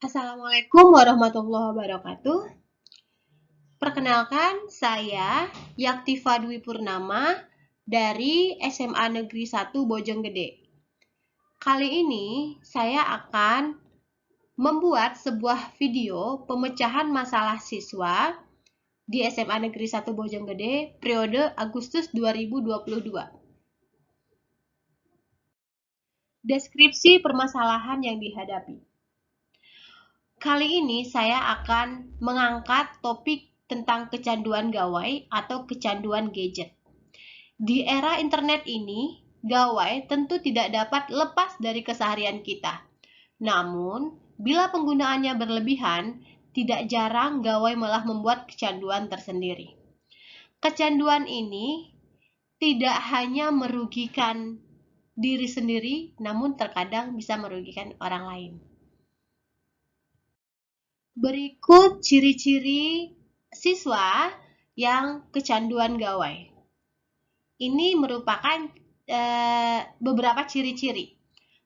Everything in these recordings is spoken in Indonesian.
Assalamualaikum warahmatullahi wabarakatuh. Perkenalkan, saya Yaktiva Dwi Purnama dari SMA Negeri 1 Bojonggede. Kali ini saya akan membuat sebuah video pemecahan masalah siswa di SMA Negeri 1 Bojonggede periode Agustus 2022. Deskripsi permasalahan yang dihadapi. Kali ini saya akan mengangkat topik tentang kecanduan gawai atau kecanduan gadget. Di era internet ini, gawai tentu tidak dapat lepas dari keseharian kita. Namun, bila penggunaannya berlebihan, tidak jarang gawai malah membuat kecanduan tersendiri. Kecanduan ini tidak hanya merugikan diri sendiri, namun terkadang bisa merugikan orang lain. Berikut ciri-ciri siswa yang kecanduan gawai. Ini merupakan beberapa ciri-ciri.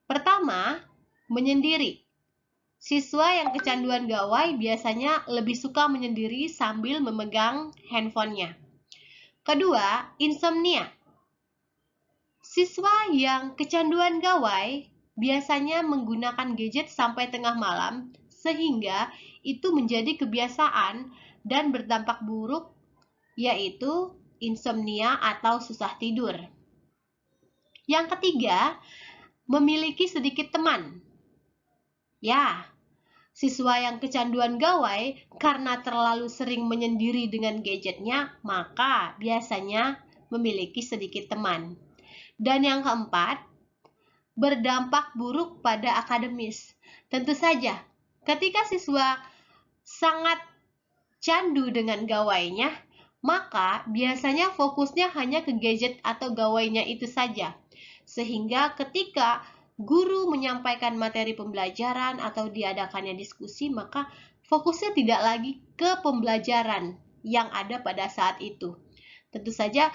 Pertama, menyendiri. Siswa yang kecanduan gawai biasanya lebih suka menyendiri sambil memegang handphonenya. Kedua, insomnia. Siswa yang kecanduan gawai biasanya menggunakan gadget sampai tengah malam, sehingga itu menjadi kebiasaan dan berdampak buruk, yaitu insomnia atau susah tidur. Yang ketiga, memiliki sedikit teman. Ya, siswa yang kecanduan gawai karena terlalu sering menyendiri dengan gadgetnya, maka biasanya memiliki sedikit teman. Dan yang keempat, berdampak buruk pada akademis. Tentu saja, ketika siswa sangat candu dengan gawainya, maka biasanya fokusnya hanya ke gadget atau gawainya itu saja. Sehingga ketika guru menyampaikan materi pembelajaran atau diadakannya diskusi, maka fokusnya tidak lagi ke pembelajaran yang ada pada saat itu. Tentu saja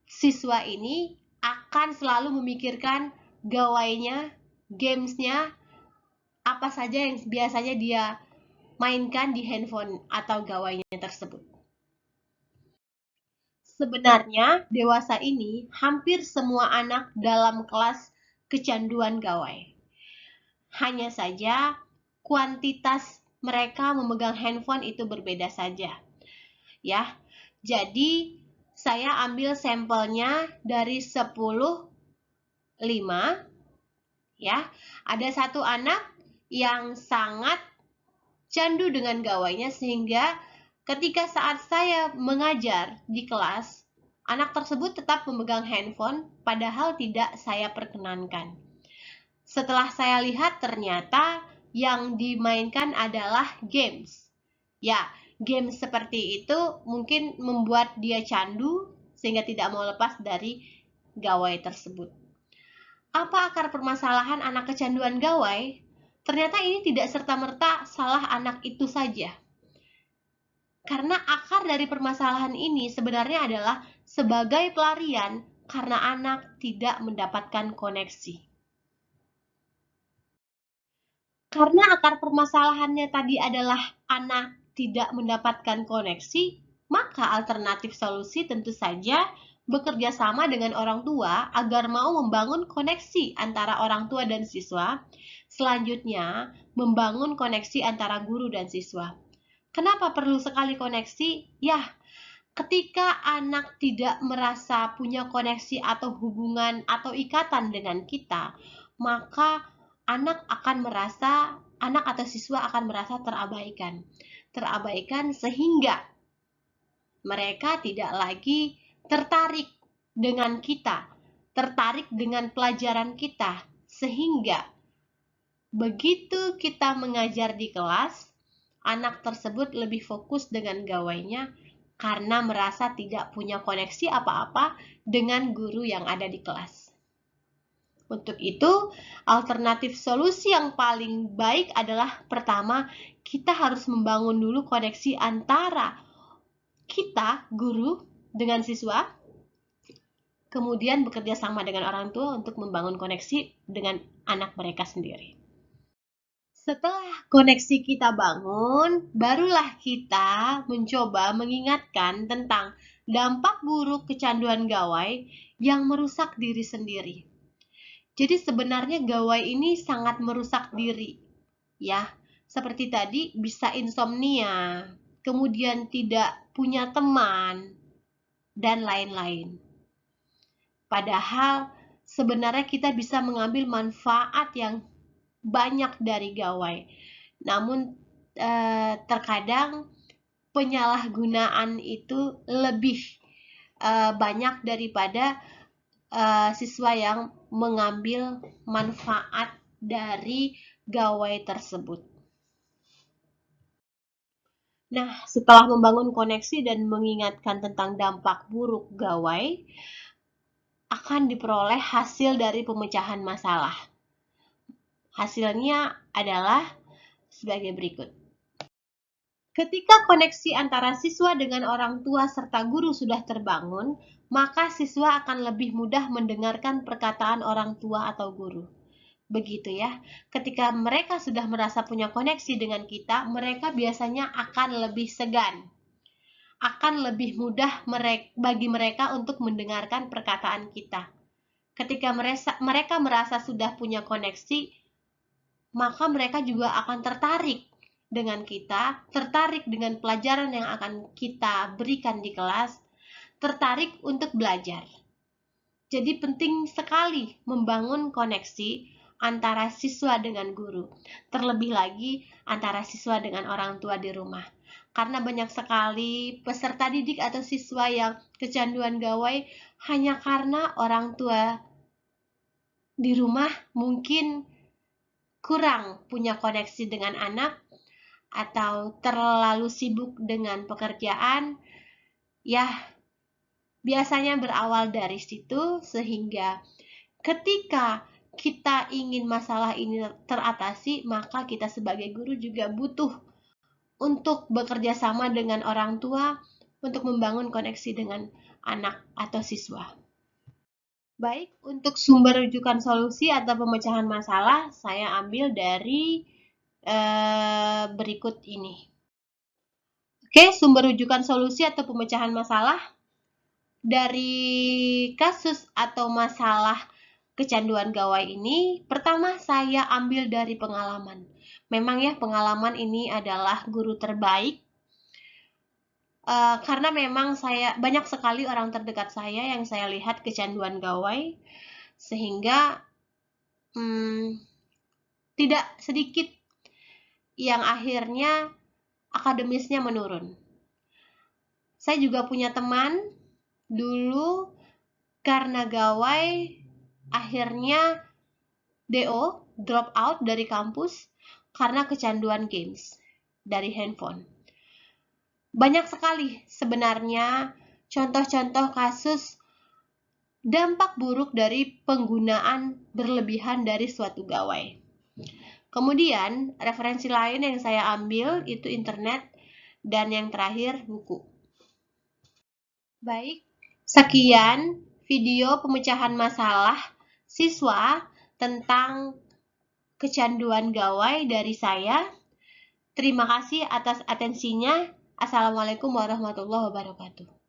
siswa ini akan selalu memikirkan gawainya, gamesnya, apa saja yang biasanya dia mainkan di handphone atau gawainya tersebut. Sebenarnya, dewasa ini hampir semua anak dalam kelas kecanduan gawai. Hanya saja, kuantitas mereka memegang handphone itu berbeda saja. Ya, jadi saya ambil sampelnya dari 10, 5. Ya, ada satu anak yang sangat candu dengan gawainya sehingga ketika saat saya mengajar di kelas, anak tersebut tetap memegang handphone padahal tidak saya perkenankan. Setelah saya lihat ternyata yang dimainkan adalah games. Ya, games seperti itu mungkin membuat dia candu sehingga tidak mau lepas dari gawai tersebut. Apa akar permasalahan anak kecanduan gawai? Ternyata ini tidak serta-merta salah anak itu saja. Karena akar dari permasalahan ini sebenarnya adalah sebagai pelarian karena anak tidak mendapatkan koneksi. Karena akar permasalahannya tadi adalah anak tidak mendapatkan koneksi, maka alternatif solusi tentu saja bekerja sama dengan orang tua agar mau membangun koneksi antara orang tua dan siswa. Selanjutnya, membangun koneksi antara guru dan siswa. Kenapa perlu sekali koneksi? Ya, ketika anak tidak merasa punya koneksi atau hubungan atau ikatan dengan kita, maka anak atau siswa akan merasa terabaikan. Terabaikan sehingga mereka tidak lagi tertarik dengan kita, tertarik dengan pelajaran kita, sehingga begitu kita mengajar di kelas, anak tersebut lebih fokus dengan gawainya karena merasa tidak punya koneksi apa-apa dengan guru yang ada di kelas. Untuk itu, alternatif solusi yang paling baik adalah pertama, kita harus membangun dulu koneksi antara kita, guru, dengan siswa, kemudian bekerja sama dengan orang tua untuk membangun koneksi dengan anak mereka sendiri. Setelah koneksi kita bangun, barulah kita mencoba mengingatkan tentang dampak buruk kecanduan gawai yang merusak diri sendiri. Jadi sebenarnya gawai ini sangat merusak diri, ya. Seperti tadi bisa insomnia, kemudian tidak punya teman, dan lain-lain. Padahal sebenarnya kita bisa mengambil manfaat yang banyak dari gawai. Namun terkadang penyalahgunaan itu lebih banyak daripada siswa yang mengambil manfaat dari gawai tersebut. Nah, setelah membangun koneksi dan mengingatkan tentang dampak buruk gawai, akan diperoleh hasil dari pemecahan masalah. Hasilnya adalah sebagai berikut. Ketika koneksi antara siswa dengan orang tua serta guru sudah terbangun, maka siswa akan lebih mudah mendengarkan perkataan orang tua atau guru. Begitu ya. Ketika mereka sudah merasa punya koneksi dengan kita, mereka biasanya akan lebih segan. Akan lebih mudah bagi mereka untuk mendengarkan perkataan kita. Ketika mereka merasa sudah punya koneksi, maka mereka juga akan tertarik dengan kita, tertarik dengan pelajaran yang akan kita berikan di kelas, tertarik untuk belajar. Jadi penting sekali membangun koneksi antara siswa dengan guru, terlebih lagi antara siswa dengan orang tua di rumah. Karena banyak sekali peserta didik atau siswa yang kecanduan gawai hanya karena orang tua di rumah mungkin kurang punya koneksi dengan anak atau terlalu sibuk dengan pekerjaan. Ya, biasanya berawal dari situ, sehingga ketika kita ingin masalah ini teratasi, maka kita sebagai guru juga butuh untuk bekerja sama dengan orang tua untuk membangun koneksi dengan anak atau siswa. Baik, untuk sumber rujukan solusi atau pemecahan masalah, saya ambil dari berikut ini. Oke, sumber rujukan solusi atau pemecahan masalah dari kasus atau masalah kecanduan gawai ini, pertama saya ambil dari pengalaman. Memang ya, pengalaman ini adalah guru terbaik karena memang banyak sekali orang terdekat saya yang saya lihat kecanduan gawai, sehingga tidak sedikit yang akhirnya akademisnya menurun. Saya juga punya teman dulu karena gawai akhirnya DO, drop out dari kampus karena kecanduan games dari handphone. Banyak sekali sebenarnya contoh-contoh kasus dampak buruk dari penggunaan berlebihan dari suatu gawai. Kemudian, referensi lain yang saya ambil itu internet, dan yang terakhir buku. Baik, sekian video pemecahan masalah siswa tentang kecanduan gawai dari saya. Terima kasih atas atensinya. Assalamualaikum warahmatullahi wabarakatuh.